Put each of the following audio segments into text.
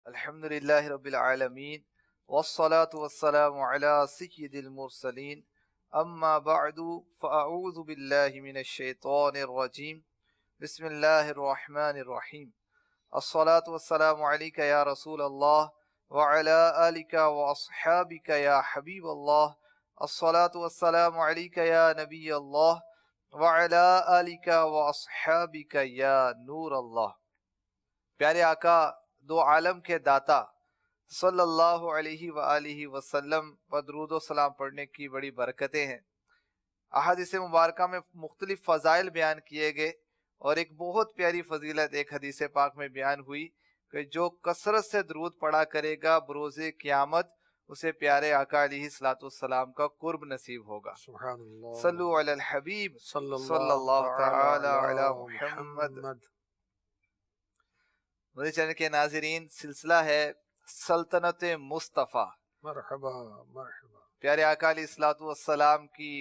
الحمدللہ رب العالمین والصلاة والسلام علی سید المرسلین اما بعد فاعوذ باللہ من الشیطان الرجیم بسم اللہ الرحمن الرحیم الصلاة والسلام علیک یا رسول اللہ وعلی آلک واصحابک یا حبیب اللہ الصلاة والسلام علیک یا نبی اللہ وعلی آلک واصحابک یا نور اللہ۔ پیارے آقا دو عالم کے داتا صلی اللہ علیہ وآلہ وسلم پر درود و سلام پڑھنے کی بڑی برکتیں ہیں۔ احادیث مبارکہ میں مختلف فضائل بیان کیے گئے اور ایک بہت پیاری فضیلت ایک حدیث پاک میں بیان ہوئی کہ جو کثرت سے درود پڑھا کرے گا بروز قیامت اسے پیارے آقا علیہ الصلوۃ والسلام کا قرب نصیب ہوگا۔ سبحان اللہ، صلو علی الحبیب صلی اللہ تعالی علی محمد۔ مدنی چینل کے ناظرین، سلسلہ ہے سلطنت مصطفیٰ۔ مرحبا مرحبا۔ پیارے آقا علیہ الصلوۃ والسلام کی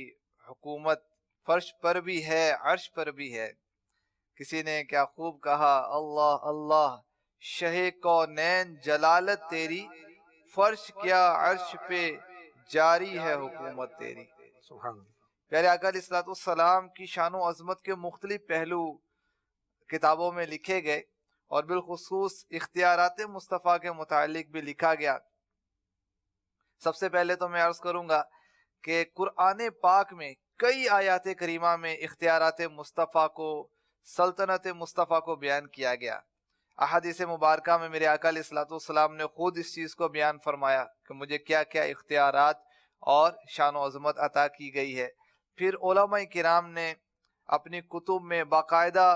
حکومت فرش پر بھی ہے، عرش پر بھی ہے۔ کسی نے کیا خوب کہا، اللہ اللہ شہ کونین جلالت تیری، فرش کیا عرش پہ جاری ہے حکومت تیری۔ سبحان اللہ۔ پیارے آقا علیہ الصلوۃ والسلام کی شان و عظمت کے مختلف پہلو کتابوں میں لکھے گئے اور بالخصوص اختیارات مصطفیٰ کے متعلق بھی لکھا گیا۔ سب سے پہلے تو میں عرض کروں گا کہ قرآن پاک میں کئی آیات کریمہ میں اختیارات مصطفیٰ کو، سلطنت مصطفیٰ کو بیان کیا گیا۔ احادیث مبارکہ میں میرے آقا علیہ الصلوۃ والسلام نے خود اس چیز کو بیان فرمایا کہ مجھے کیا کیا اختیارات اور شان و عظمت عطا کی گئی ہے۔ پھر علماء کرام نے اپنی کتب میں باقاعدہ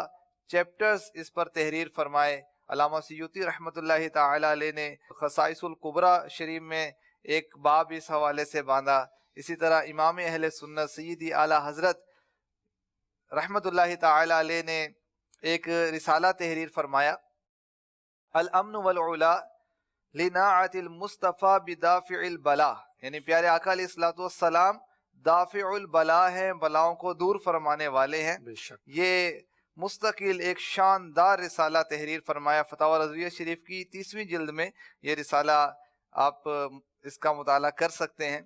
چیپٹرز اس پر تحریر فرمائے۔ علامہ سیوطی رحمۃ اللہ تعالی علیہ نے خصائص الکبریٰ شریف میں ایک باب اس حوالے سے باندھا۔ اسی طرح امام اہل سنت سیدی اعلیٰ حضرت رحمۃ اللہ تعالی علیہ نے ایک رسالہ تحریر فرمایا، الامن والعلا لناعت المصطفیٰ بدافع البلا، یعنی پیارے آقا علیہ الصلوۃ والسلام دافع البلا ہیں، بلاؤں کو دور فرمانے والے ہیں۔ بے شک۔ یہ مستقل ایک شاندار رسالہ تحریر فرمایا۔ فتاوی رضویہ شریف کی 30ویں جلد میں یہ رسالہ آپ اس کا مطالعہ کر سکتے ہیں۔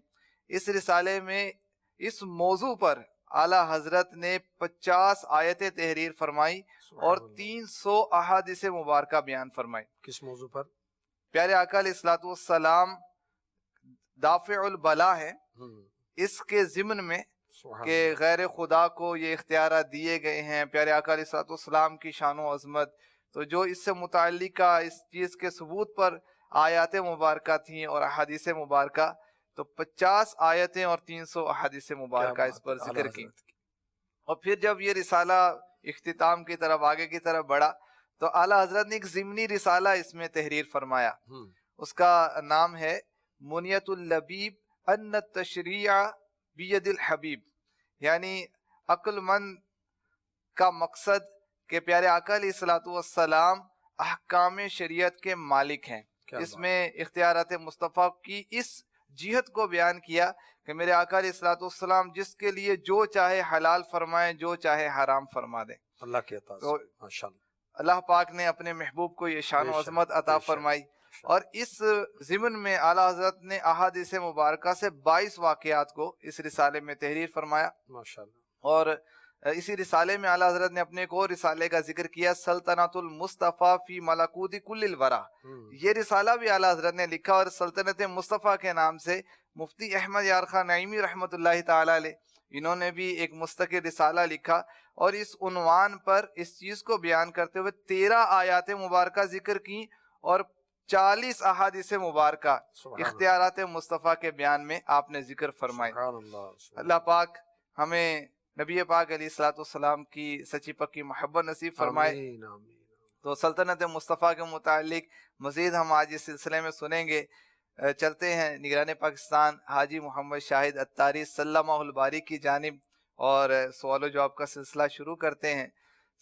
اس رسالے میں اس موضوع پر اعلیٰ حضرت نے 50 آیتیں تحریر فرمائی اور 300 احادیث مبارکہ بیان فرمائی۔ کس موضوع پر؟ پیارے آقا علیہ الصلوۃ والسلام دافع البلا ہے، اس کے ضمن میں کہ غیر خدا کو یہ اختیارات دیے گئے ہیں، پیارے آقا علیہ الصلوۃ والسلام کی شان و عظمت، تو جو اس سے متعلقہ اس چیز کے ثبوت پر آیات مبارکہ تھیں اور احادیث مبارکہ، تو 50 آیتیں اور 300 احادیث مبارکہ اس پر ذکر کی۔ اور پھر جب یہ رسالہ اختتام کی طرف، آگے کی طرف بڑھا، تو اعلیٰ حضرت نے ایک ضمنی رسالہ اس میں تحریر فرمایا۔ اس کا نام ہے منیت اللبیب ان التشریع بید الحبیب، یعنی عقل مند کا مقصد کہ پیارے آقا علیہ الصلوۃ والسلام احکام شریعت کے مالک ہیں۔ اس میں اختیارات مصطفیٰ کی اس جہت کو بیان کیا کہ میرے آقا علیہ الصلوۃ والسلام جس کے لیے جو چاہے حلال فرمائیں، جو چاہے حرام فرما دیں۔ اللہ کے عطا سے ماشاءاللہ اللہ پاک نے اپنے محبوب کو یہ شان و عظمت عطا فرمائی۔ اور اس ضمن میں اعلیٰ حضرت نے احادیث مبارکہ سے 22 واقعات کو اس رسالے میں تحریر فرمایا۔ ماشاءاللہ۔ اور اسی رسالے میں اعلیٰ حضرت نے اپنے ایک اور رسالے کا ذکر کیا، سلطنت المصطفیٰ فی ملکوت کل الورا۔ یہ رسالہ بھی اعلیٰ حضرت نے لکھا اور سلطنت مصطفیٰ کے نام سے مفتی احمد یار خان نعیمی رحمۃ اللہ تعالی علیہ انہوں نے بھی ایک مستقل رسالہ لکھا اور اس عنوان پر اس چیز کو بیان کرتے ہوئے 13 آیات مبارکہ ذکر کی اور 40 احادیث مبارکہ اختیارات مصطفیٰ کے بیان میں آپ نے ذکر فرمائے۔ اللہ پاک ہمیں نبی پاک علیہ الصلوۃ والسلام کی سچی پکی محبت نصیب فرمائے۔ تو سلطنت مصطفیٰ کے متعلق مزید ہم آج اس سلسلے میں سنیں گے۔ چلتے ہیں نگران پاکستان حاجی محمد شاہد اتاری سلمہ الباری کی جانب اور سوال و جواب کا سلسلہ شروع کرتے ہیں۔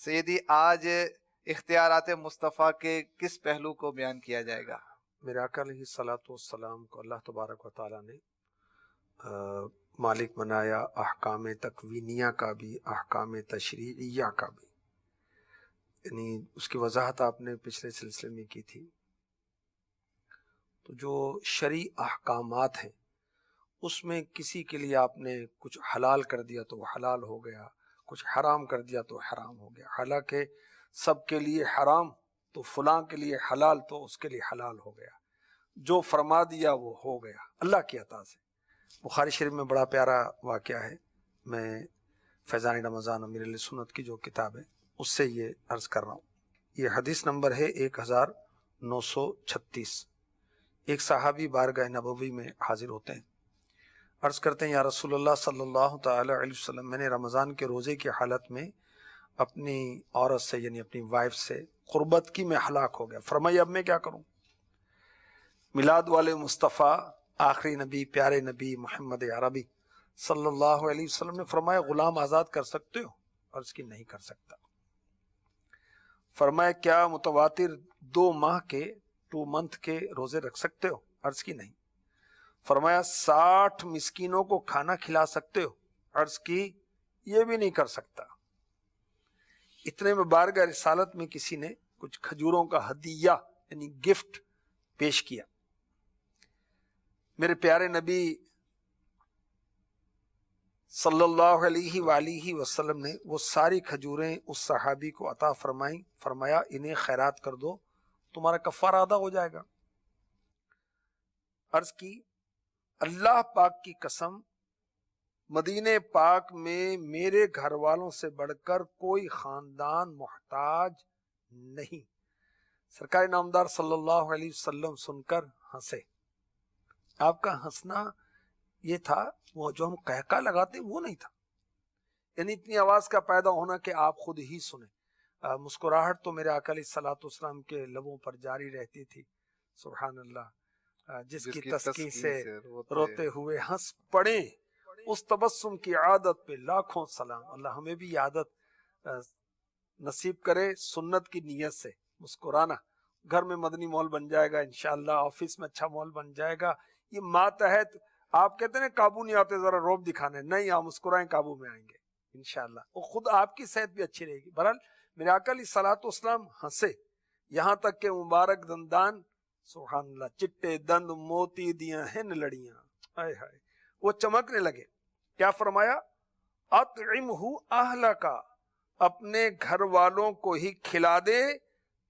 سیدی، آج اختیارات مصطفیٰ کے کس پہلو کو بیان کیا جائے گا؟ میرے آقا علیہ الصلوۃ والسلام کو اللہ تبارک و تعالیٰ نے مالک بنایا، احکام تکوینیہ کا بھی، احکام تشریعیہ کا بھی۔ یعنی اس کی وضاحت آپ نے پچھلے سلسلے میں کی تھی تو جو شرعی احکامات ہیں اس میں کسی کے لیے آپ نے کچھ حلال کر دیا تو وہ حلال ہو گیا، کچھ حرام کر دیا تو حرام ہو گیا، حالانکہ سب کے لیے حرام تو فلاں کے لیے حلال تو اس کے لیے حلال ہو گیا، جو فرما دیا وہ ہو گیا اللہ کی عطا سے۔ بخاری شریف میں بڑا پیارا واقعہ ہے، میں فیضان رمضان امیر علیہ سنت کی جو کتاب ہے اس سے یہ عرض کر رہا ہوں۔ یہ حدیث نمبر ہے 1936۔ ایک صحابی بارگاہ نبوی میں حاضر ہوتے ہیں، عرض کرتے ہیں یا رسول اللہ صلی اللہ تعالی علیہ وسلم، میں نے رمضان کے روزے کی حالت میں اپنی عورت سے یعنی اپنی وائف سے قربت کی، میں ہلاک ہو گیا۔ فرمایا اب میں کیا کروں؟ میلاد والے مصطفیٰ آخری نبی پیارے نبی محمد عربی صلی اللہ علیہ وسلم نے فرمایا غلام آزاد کر سکتے ہو؟ عرض کی نہیں کر سکتا۔ فرمایا کیا متواتر 2 ماہ کے 2 منتھ کے روزے رکھ سکتے ہو؟ عرض کی نہیں۔ فرمایا 60 مسکینوں کو کھانا کھلا سکتے ہو؟ عرض کی یہ بھی نہیں کر سکتا۔ اتنے میں بارگاہ رسالت میں کسی نے کچھ کھجوروں کا ہدیہ یعنی گفٹ پیش کیا۔ میرے پیارے نبی صلی اللہ علیہ وآلہ وسلم نے وہ ساری کھجوریں اس صحابی کو عطا فرمائیں، فرمایا انہیں خیرات کر دو، تمہارا کفارہ ادا ہو جائے گا۔ عرض کی اللہ پاک کی قسم، مدینہ پاک میں میرے گھر والوں سے بڑھ کر کوئی خاندان محتاج نہیں۔ سرکار نامدار صلی اللہ علیہ وسلم سن کر ہنسے۔ آپ کا ہنسنا یہ تھا، وہ جو ہم قہقہ لگاتے وہ نہیں تھا، یعنی اتنی آواز کا پیدا ہونا کہ آپ خود ہی سنیں۔ مسکراہٹ تو میرے آقا علیہ الصلوۃ والسلام کے لبوں پر جاری رہتی تھی، سبحان اللہ، جس کی تسکین سے روتے ہوئے ہنس پڑے، اس تبسم کی عادت پہ لاکھوں سلام۔ اللہ ہمیں بھی عادت نصیب کرے، سنت کی نیت سے مسکرانا۔ گھر میں مدنی ماحول بن جائے گا انشاءاللہ، آفس میں اچھا ماحول بن جائے گا۔ یہ ماتحت آپ کہتے ہیں قابو نہیں آتے ذرا روب دکھانے، نہیں آپ مسکرائیں قابو میں آئیں گے انشاءاللہ، اور خود آپ کی صحت بھی اچھی رہے گی۔ بہرحال میرے آقا علیہ الصلوۃ والسلام ہنسے، یہاں تک کہ مبارک دندان، سبحان اللہ، چٹے دند موتی دیاں ہن لڑیاں، ہائے ہائے، وہ چمکنے لگے۔ کیا فرمایا؟ اطعمہ اہلک، اپنے گھر والوں کو ہی کھلا دے،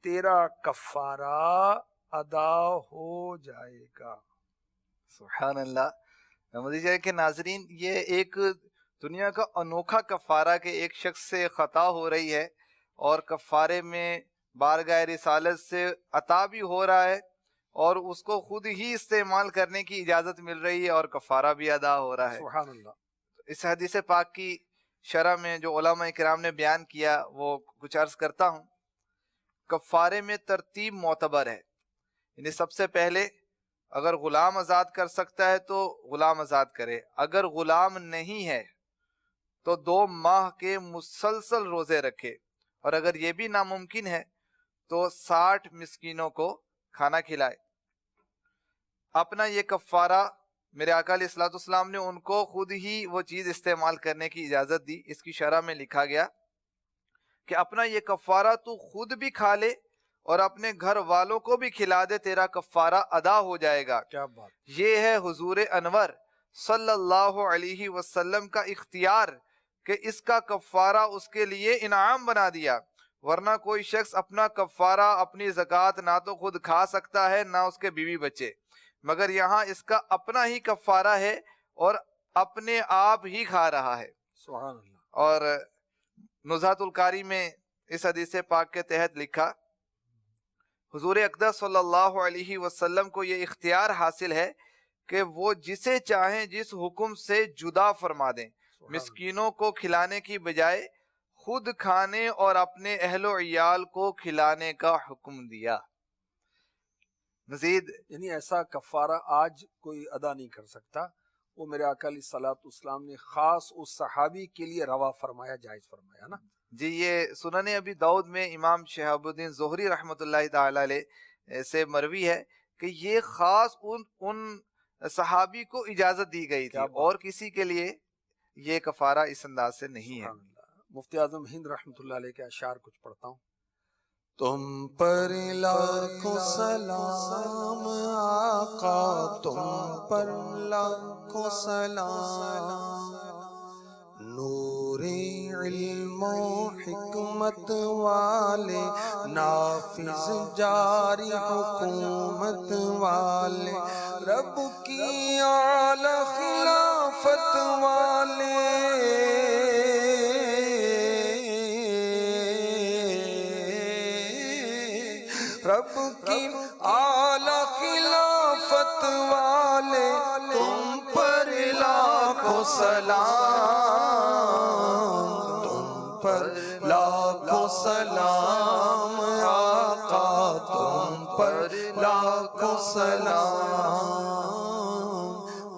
تیرا کفارہ ادا ہو جائے گا۔ سبحان اللہ۔ مدیجہ کے ناظرین، یہ ایک دنیا کا انوکھا کفارہ کہ ایک شخص سے خطا ہو رہی ہے اور کفارے میں بارگاہ رسالت سے عطا بھی ہو رہا ہے اور اس کو خود ہی استعمال کرنے کی اجازت مل رہی ہے اور کفارہ بھی ادا ہو رہا ہے۔ سبحان اللہ۔ اس حدیث پاک کی شرح میں جو علماء کرام نے بیان کیا وہ کچھ عرض کرتا ہوں۔ کفارے میں ترتیب معتبر ہے، یعنی سب سے پہلے اگر غلام آزاد کر سکتا ہے تو غلام آزاد کرے، اگر غلام نہیں ہے تو 2 ماہ کے مسلسل روزے رکھے، اور اگر یہ بھی ناممکن ہے تو 60 مسکینوں کو کھانا کھلائے۔ اپنا یہ کفارہ میرے آقا علیہ الصلوۃ والسلام نے ان کو خود ہی وہ چیز استعمال کرنے کی اجازت دی۔ اس کی شرح میں لکھا گیا کہ اپنا یہ کفارہ تو خود بھی کھا لے اور اپنے گھر والوں کو بھی کھلا دے، تیرا کفارہ ادا ہو جائے گا۔ کیا بات! یہ ہے حضور انور صلی اللہ علیہ وسلم کا اختیار کہ اس کا کفارہ اس کے لیے انعام بنا دیا، ورنہ کوئی شخص اپنا کفارہ اپنی زکوٰۃ نہ تو خود کھا سکتا ہے نہ اس کے بیوی بچے، مگر یہاں اس کا اپنا ہی کفارہ ہے اور اپنے آپ ہی کھا رہا ہے۔ سبحان اللہ۔ اور نزہۃ القاری میں اس حدیث پاک کے تحت لکھا، حضور اقدس صلی اللہ علیہ وسلم کو یہ اختیار حاصل ہے کہ وہ جسے چاہیں جس حکم سے جدا فرما دیں، مسکینوں کو کھلانے کی بجائے خود کھانے اور اپنے اہل و عیال کو کھلانے کا حکم دیا۔ مزید یعنی ایسا کفارہ آج کوئی ادا نہیں کر سکتا، وہ میرے آقا علیہ الصلوۃ والسلام نے خاص اس صحابی کے لیے روا فرمایا، جائز فرمایا نا۔ جی، یہ سنن ابی داؤد میں امام شہاب الدین زہری رحمۃ اللہ تعالی علیہ سے مروی ہے کہ یہ خاص ان صحابی کو اجازت دی گئی تھی اور کسی کے لیے یہ کفارہ اس انداز سے نہیں ہے۔ مفتی اعظم ہند رحمۃ اللہ علیہ کے اشعار کچھ پڑھتا ہوں۔ تم پر لاکھوں سلام تم پر لاکھوں سلام، نور علم و حکمت والے، نافذ جاری حکومت والے، رب کی اعلی خلافت والے، رب کی اعلی خلافت والے، تم پر لاکھوں سلام، تم پر لاکھوں سلام آقا، تم پر لاکھوں سلام،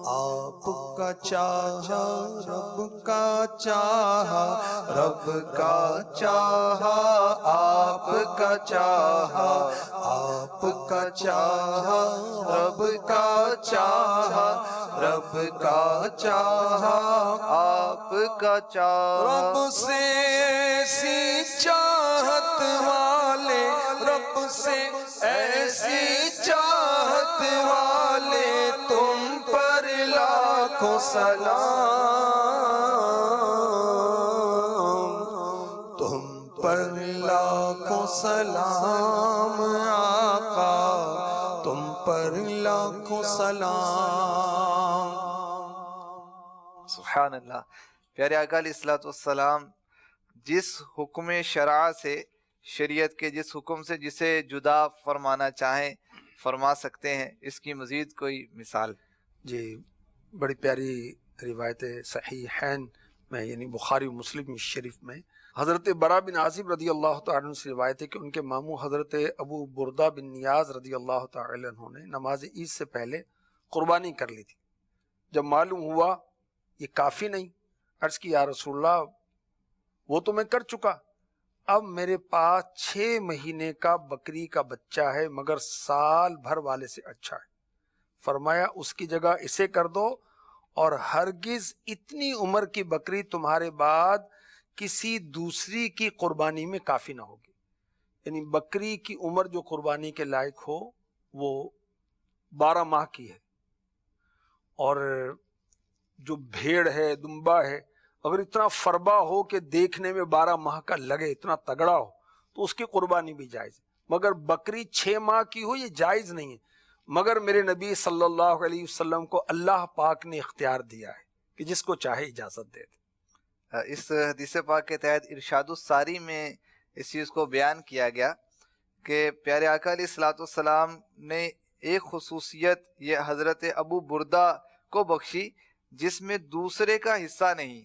آپ کا چاہا رب کا چاہا، رب کا چاہا آپ کا چاہا، آپ کا چاہا رب کا چاہا، رب کا چاہا آپ کا چاہا، رب سے ایسی چاہت والے، رب سے ایسی چاہت والے، تم پر لاکھوں سلام، تم پر لاکھوں سلام آقا، تم پر لاکھوں سلام۔ سبحان اللہ۔ پیارے آقا علیہ الصلوۃ والسلام جس حکم شرع سے، شریعت کے جس حکم سے جسے جدا فرمانا چاہیں فرما سکتے ہیں، اس کی مزید کوئی مثال؟ جی بڑی پیاری روایت صحیحین میں یعنی بخاری و مسلم شریف میں حضرت برا بن عازب رضی اللہ تعالیٰ عنہ سے روایت ہے کہ ان کے ماموں حضرت ابو بردہ بن نیاز رضی اللہ تعالیٰ عنہ نے نماز عید سے پہلے قربانی کر لی تھی۔ جب معلوم ہوا یہ کافی نہیں، عرض کی یا رسول اللہ وہ تو میں کر چکا، اب میرے پاس 6 مہینے کا بکری کا بچہ ہے مگر سال بھر والے سے اچھا ہے۔ فرمایا اس کی جگہ اسے کر دو، اور ہرگز اتنی عمر کی بکری تمہارے بعد کسی دوسری کی قربانی میں کافی نہ ہوگی۔ یعنی بکری کی عمر جو قربانی کے لائق ہو وہ 12 ماہ کی ہے، اور جو بھیڑ ہے دمبا ہے اگر اتنا فربا ہو کہ دیکھنے میں 12 ماہ کا لگے، اتنا تگڑا ہو، تو اس کی قربانی بھی جائز ہے، مگر بکری 6 ماہ کی ہو یہ جائز نہیں ہے۔ مگر میرے نبی صلی اللہ علیہ وسلم کو اللہ پاک نے اختیار دیا ہے کہ جس کو چاہے اجازت دے دے۔ اس حدیث پاک کے تحت ارشاد الساری میں اس چیز کو بیان کیا گیا کہ پیارے آقا علیہ الصلوۃ والسلام نے ایک خصوصیت یہ حضرت ابو بردہ کو بخشی جس میں دوسرے کا حصہ نہیں،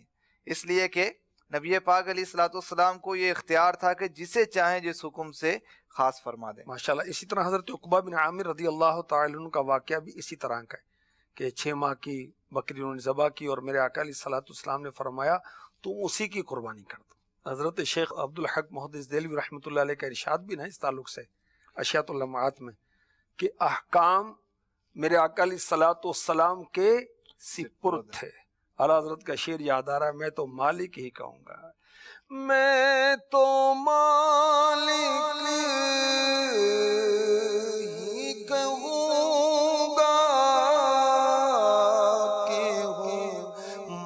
اس لیے کہ نبی پاک علیہ الصلوۃ والسلام کو یہ اختیار تھا کہ جسے چاہیں جس حکم سے خاص فرما دیں۔ ماشاءاللہ۔ اسی طرح حضرت عقبہ بن عامر رضی اللہ تعالی عنہ کا واقعہ بھی اسی طرح کا ہے کہ 6 ماہ کی بکری انہوں نے ذبح کی، اور میرے آقا علیہ الصلوۃ والسلام نے فرمایا تم اسی کی قربانی کر دو۔ حضرت شیخ عبدالحق محدث دہلوی رحمۃ اللہ علیہ کا ارشاد بھی نا اس تعلق سے اشیاۃ اللمعات میں کہ احکام میرے آقا علیہ الصلوۃ والسلام کے سپرد تھے۔ اعلیٰ حضرت کا شعر یاد آ رہا ہے، میں تو مالک ہی کہوں گا، میں تو مالک ہی کہوں گا کہ ہو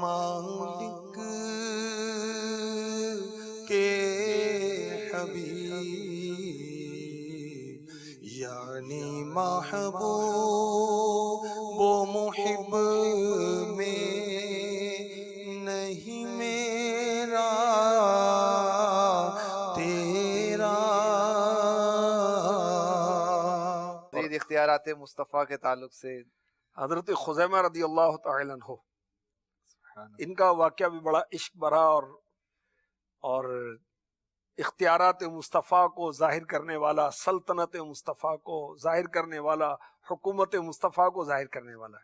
مالک کے حبیب، یعنی محبوب و محب میں نہیں میرا تیرا۔ اختیارات مصطفیٰ کے تعلق سے حضرت خزیمہ رضی اللہ تعالی عنہ، ان کا واقعہ بھی بڑا عشق بھرا اور اختیارات مصطفیٰ کو ظاہر کرنے والا، سلطنت مصطفیٰ کو ظاہر کرنے والا، حکومت مصطفیٰ کو ظاہر کرنے والا ہے۔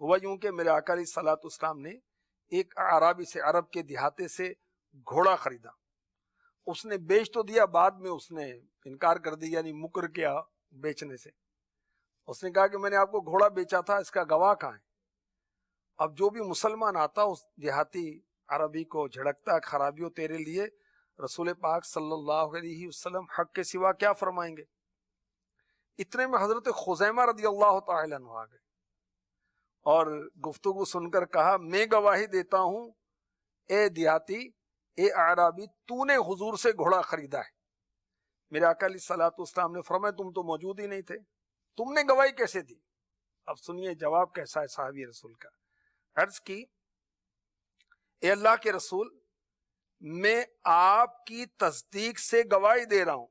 ہوا یوں کہ میرے آقا علیہ الصلوۃ والسلام نے ایک اعرابی سے، عرب کے دیہاتے سے گھوڑا خریدا۔ اس نے بیچ تو دیا، بعد میں اس نے انکار کر دیا، یعنی مکر کیا بیچنے سے۔ اس نے کہا کہ میں نے آپ کو گھوڑا بیچا تھا، اس کا گواہ کہاں ہے؟ اب جو بھی مسلمان آتا اس دیہاتی عربی کو جھڑکتا، خرابیوں تیرے لیے رسول پاک صلی اللہ علیہ وسلم حق کے سوا کیا فرمائیں گے؟ اتنے میں حضرت خزیمہ رضی اللہ تعالی عنہ آ گئے۔ اور گفتگو سن کر کہا میں گواہی دیتا ہوں اے دیہاتی، اے اعرابی، تو نے حضور سے گھوڑا خریدا ہے۔ میرے آقا علیہ الصلوۃ والسلام نے فرمایا تم تو موجود ہی نہیں تھے، تم نے گواہی کیسے دی؟ اب سنیے جواب کیسا ہے صحابی رسول کا۔ عرض کی اے اللہ کے رسول، میں آپ کی تصدیق سے گواہی دے رہا ہوں،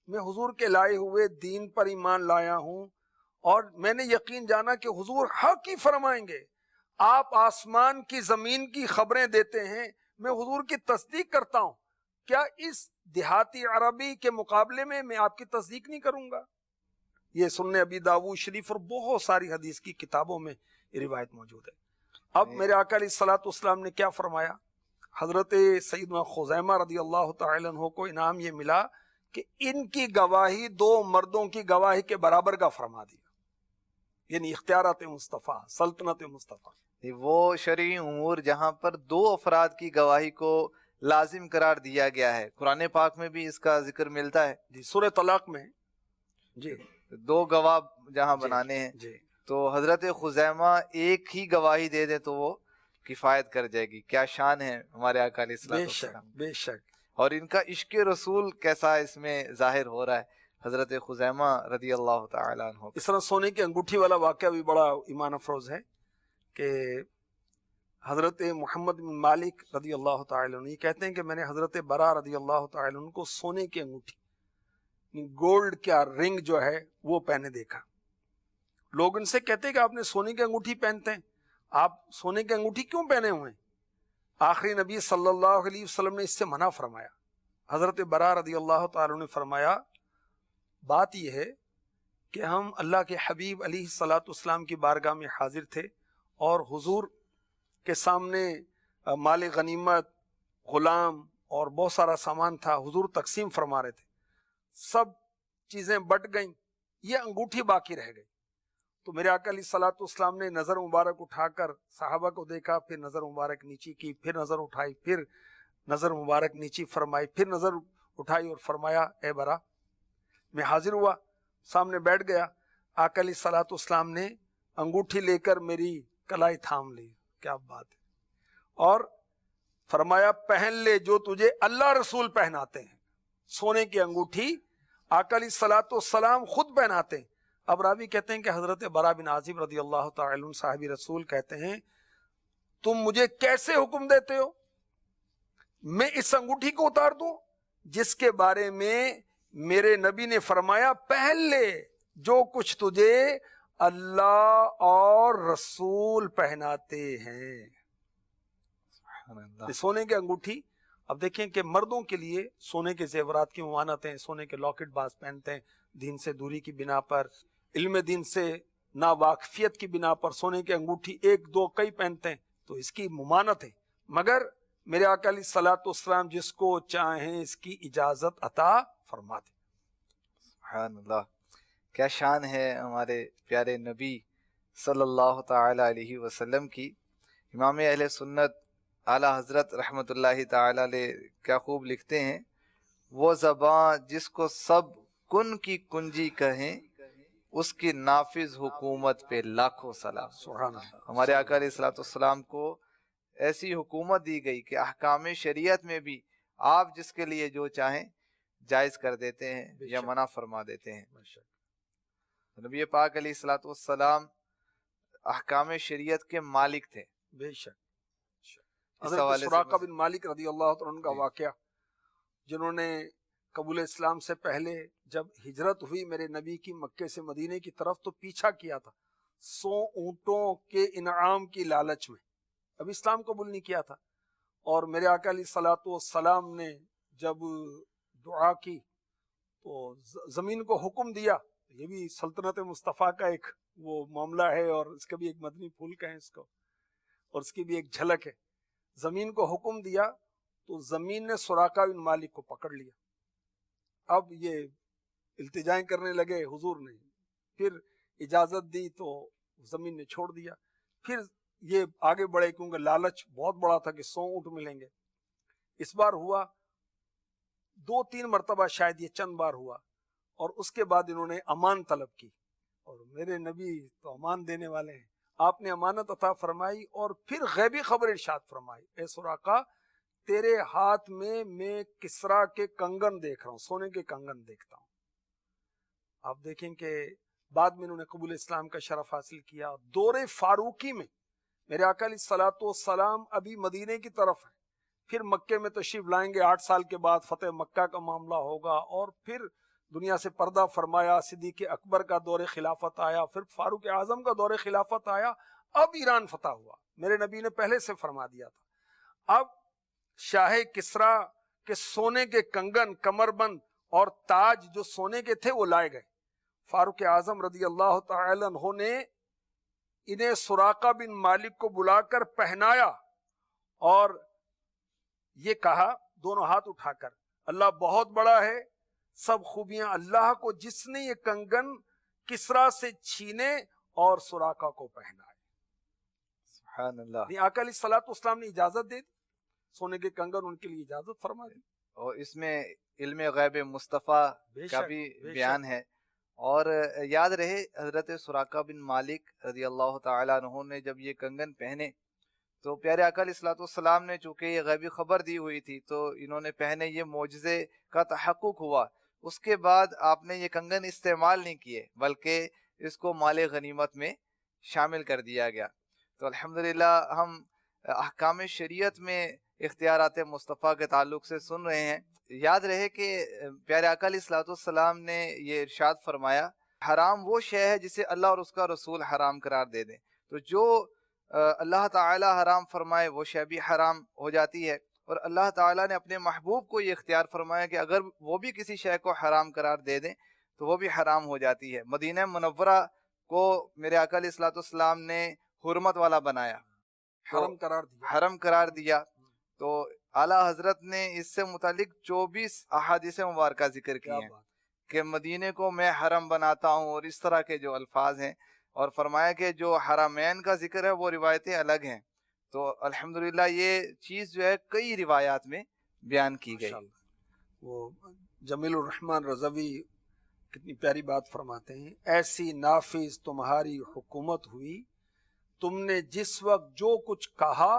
میں حضور کے لائے ہوئے دین پر ایمان لایا ہوں، اور میں نے یقین جانا کہ حضور حق ہی فرمائیں گے۔ آپ آسمان کی زمین کی خبریں دیتے ہیں، میں حضور کی تصدیق کرتا ہوں، کیا اس دیہاتی عربی کے مقابلے میں آپ کی تصدیق نہیں کروں گا؟ یہ سننے ابی داؤد شریف اور بہت ساری حدیث کی کتابوں میں یہ روایت موجود ہے۔ اب میرے آقا علیہ الصلوۃ والسلام نے کیا فرمایا؟ حضرت سیدنا خزیمہ رضی اللہ تعالی عنہ کو انعام یہ ملا کہ ان کی گواہی دو مردوں کی گواہی کے برابر کا فرما دیا، یعنی اختیارات مصطفیٰ، سلطنت مصطفیٰ۔ وہ شرعی امور جہاں پر دو افراد کی گواہی کو لازم قرار دیا گیا ہے، قرآن پاک میں بھی اس کا ذکر ملتا ہے جی، سورہ طلاق میں جی دو گواہ جہاں جی بنانے ہیں، جی تو حضرت خزیمہ ایک ہی گواہی دے دیں تو وہ کفایت کر جائے گی۔ کیا شان ہے ہمارے آقا علیہ الصلوۃ بے شک والسلام، بے شک۔ اور ان کا عشق رسول کیسا اس میں ظاہر ہو رہا ہے حضرت خزیمہ رضی اللہ تعالی عنہ۔ اس طرح سونے کی انگوٹھی والا واقعہ بھی بڑا ایمان افروز ہے کہ حضرت محمد بن مالک رضی اللہ تعالی عنہ یہ کہتے ہیں کہ میں نے حضرت برا رضی اللہ تعالی عنہ کو سونے کی انگوٹھی، گولڈ کا رنگ جو ہے وہ پہنے دیکھا۔ لوگ ان سے کہتے ہیں کہ آپ نے سونے کی انگوٹھی پہنتے ہیں، آپ سونے کی انگوٹھی کیوں پہنے ہوئے ہیں؟ آخری نبی صلی اللہ علیہ وسلم نے اس سے منع فرمایا۔ حضرت برا رضی اللہ تعالی عنہ نے فرمایا بات یہ ہے کہ ہم اللہ کے حبیب علیہ الصلوۃ والسلام کی بارگاہ میں حاضر تھے، اور حضور کے سامنے مال غنیمت، غلام اور بہت سارا سامان تھا، حضور تقسیم فرما رہے تھے، سب چیزیں بٹ گئیں، یہ انگوٹھی باقی رہ گئی۔ تو میرے آقا علیہ الصلوۃ والسلام نے نظر مبارک اٹھا کر صحابہ کو دیکھا، پھر نظر مبارک نیچی کی، پھر نظر اٹھائی، پھر نظر مبارک نیچی فرمائی، پھر نظر اٹھائی اور فرمایا اے برا۔ میں حاضر ہوا، سامنے بیٹھ گیا، آقا علیہ الصلوۃ والسلام نے انگوٹھی لے کر میری کلائی تھام لی، کیا بات ہے، اور فرمایا پہن لے جو تجھے اللہ رسول پہناتے ہیں۔ سونے کی انگوٹھی آقا علیہ الصلوۃ والسلام خود پہناتے ہیں۔ اب راوی کہتے ہیں کہ حضرت برا بن عازب رضی اللہ تعالی عنہ صحابی رسول کہتے ہیں تم مجھے کیسے حکم دیتے ہو میں اس انگوٹھی کو اتار دوں جس کے بارے میں میرے نبی نے فرمایا پہن لے جو کچھ تجھے اللہ اور رسول پہناتے ہیں۔ سونے کی انگوٹھی، اب دیکھیں کہ مردوں کے لیے سونے کے زیورات کی ممانعت ہیں، سونے کے لاکٹ بعض پہنتے ہیں دین سے دوری کی بنا پر، علم دین سے ناواقفیت کی بنا پر سونے کی انگوٹھی ایک دو کئی پہنتے ہیں، تو اس کی ممانعت ہے، مگر میرے آقا علیہ الصلوۃ والسلام جس کو چاہیں اس کی اجازت عطا فرماتے۔ سبحان اللہ، کیا شان ہے ہمارے پیارے نبی صلی اللہ تعالی علیہ وسلم کی۔ امام اہل سنت اعلیٰ حضرت رحمت اللہ تعالی علیہ کیا خوب لکھتے ہیں، وہ زباں جس کو سب کن کی کنجی کہیں اس کی نافذ حکومت پہ لاکھوں سلام۔ سبحان اللہ۔ ہمارے آقا علیہ الصلوۃ والسلام کو ایسی حکومت دی گئی کہ احکام شریعت میں بھی آپ جس کے لیے جو چاہیں جائز کر دیتے ہیں یا منع فرما دیتے ہیں۔ نبی پاک علیہ الصلوۃ والسلام احکام شریعت کے مالک تھے۔ بے شک۔ اس حضرت حوالے سے سراقہ بن مالک رضی اللہ عنہ کا واقعہ، جنہوں نے قبول اسلام سے پہلے جب ہجرت ہوئی میرے نبی کی مکے سے مدینے کی طرف تو پیچھا کیا تھا 100 اونٹوں کے انعام کی لالچ میں، اب اسلام قبول نہیں کیا تھا، اور میرے آقا علیہ الصلوۃ والسلام نے جب دعا کی تو زمین کو حکم دیا، یہ بھی سلطنت مصطفیٰ کا ایک وہ معاملہ ہے اور اس کا بھی ایک مدنی پھول کہیں اس کو، اور اس کی بھی ایک جھلک ہے۔ زمین کو حکم دیا تو زمین نے سراقہ بن مالک کو پکڑ لیا، اب یہ التجائیں کرنے لگے، حضور نے پھر اجازت دی تو زمین نے چھوڑ دیا، پھر یہ آگے بڑھے کیونکہ لالچ بہت بڑا تھا کہ 100 اونٹ ملیں گے۔ اس بار ہوا 2-3 مرتبہ، شاید یہ چند بار ہوا، اور اس کے بعد انہوں نے امان طلب کی، اور میرے نبی تو امان دینے والے ہیں، آپ نے امانت عطا فرمائی اور پھر غیبی خبر ارشاد فرمائی، اے سراقہ تیرے ہاتھ میں کسرا کے کنگن دیکھ رہا ہوں، سونے کے کنگن دیکھتا ہوں۔ آپ دیکھیں کہ بعد میں انہوں نے قبول اسلام کا شرف حاصل کیا۔ دور فاروقی میں میرے آقا علیہ الصلوۃ والسلام ابھی مدینے کی طرف ہیں، پھر مکے میں تشریف لائیں گے، 8 سال کے بعد فتح مکہ کا معاملہ ہوگا، اور پھر دنیا سے پردہ فرمایا، صدیق اکبر کا دور خلافت آیا، پھر فاروق اعظم کا دور خلافت آیا، اب ایران فتح ہوا۔ میرے نبی نے پہلے سے فرما دیا تھا۔ اب شاہ کسرا کے سونے کے کنگن، کمر بند اور تاج جو سونے کے تھے وہ لائے گئے۔ فاروق اعظم رضی اللہ تعالی عنہ نے انہیں سراقہ بن مالک کو بلا کر پہنایا اور یہ کہا دونوں ہاتھ اٹھا کر، اللہ بہت بڑا ہے، سب خوبیاں اللہ کو جس نے یہ کنگن کسرا سے چھینے اور سراقہ کو پہنائے۔ سبحان اللہ۔ آقا علیہ الصلوۃ والسلام نے اجازت دے دی، سونے کے کنگن ان کے لیے اجازت فرما دی۔ اور اس میں علم غیب مصطفیٰ بے کا شک، بھی بے بیان شک۔ ہے۔ اور یاد رہے حضرت سراقہ بن مالک رضی اللہ تعالیٰ عنہ نے جب یہ کنگن پہنے تو پیارے آقا علیہ الصلوۃ والسلام نے چونکہ یہ غیبی خبر دی ہوئی تھی تو انہوں نے پہنے، یہ معجزے کا تحقق ہوا۔ اس کے بعد آپ نے یہ کنگن استعمال نہیں کیے بلکہ اس کو مال غنیمت میں شامل کر دیا گیا۔ تو الحمدللہ ہم احکام شریعت میں اختیارات مصطفیٰ کے تعلق سے سن رہے ہیں۔ یاد رہے کہ پیارے آقا علیہ الصلوۃ والسلام نے یہ ارشاد فرمایا، حرام وہ شے ہے جسے اللہ اور اس کا رسول حرام قرار دے دیں، تو جو اللہ تعالی حرام فرمائے وہ شے بھی حرام ہو جاتی ہے، اور اللہ تعالیٰ نے اپنے محبوب کو یہ اختیار فرمایا کہ اگر وہ بھی کسی شے کو حرام قرار دے دیں تو وہ بھی حرام ہو جاتی ہے۔ مدینہ منورہ کو میرے آقا علیہ الصلوۃ والسلام نے حرمت والا بنایا، حرم قرار دیا۔ حرم قرار دیا۔ تو اعلیٰ حضرت نے اس سے متعلق 24 احادیث مبارکہ ذکر کی ہیں کہ مدینے کو میں حرم بناتا ہوں، اور اس طرح کے جو الفاظ ہیں، اور فرمایا کہ جو حرمین کا ذکر ہے وہ روایتیں الگ ہیں۔ تو الحمدللہ یہ چیز جو ہے کئی روایات میں بیان کی گئی۔ وہ جمیل الرحمن رضوی کتنی پیاری بات فرماتے ہیں، ایسی نافذ تمہاری حکومت ہوئی، تم نے جس وقت جو کچھ کہا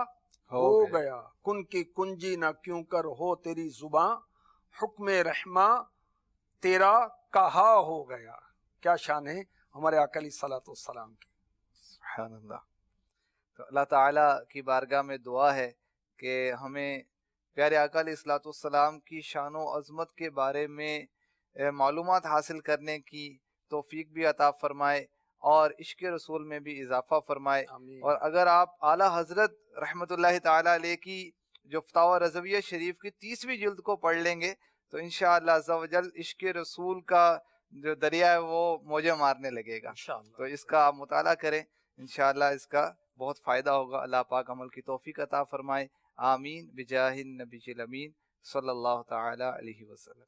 ہو گیا، کن کی کنجی نہ کیوں کر ہو تیری زباں، حکم رحماں تیرا کہا ہو گیا۔ کیا شان ہے ہمارے آقا علیہ الصلوۃ والسلام کی۔ سبحان اللہ۔ تو اللہ تعالیٰ کی بارگاہ میں دعا ہے کہ ہمیں پیارے آقا علیہ الصلوۃ والسلام کی شان و عظمت کے بارے میں معلومات حاصل کرنے کی توفیق بھی عطا فرمائے، اور عشق رسول میں بھی اضافہ فرمائے۔ آمین۔ اور اگر آپ اعلیٰ حضرت رحمت اللہ تعالیٰ علیہ کی جو فتاوی رضویہ شریف کی 30ویں جلد کو پڑھ لیں گے تو انشاءاللہ عز و جل عشق رسول کا جو دریا ہے وہ موجیں مارنے لگے گا۔ تو اس کا آپ مطالعہ کریں، انشاءاللہ اس کا بہت فائدہ ہوگا۔ اللہ پاک عمل کی توفیق عطا فرمائے، آمین بجاہ النبی الامین صلی اللہ تعالی علیہ وسلم۔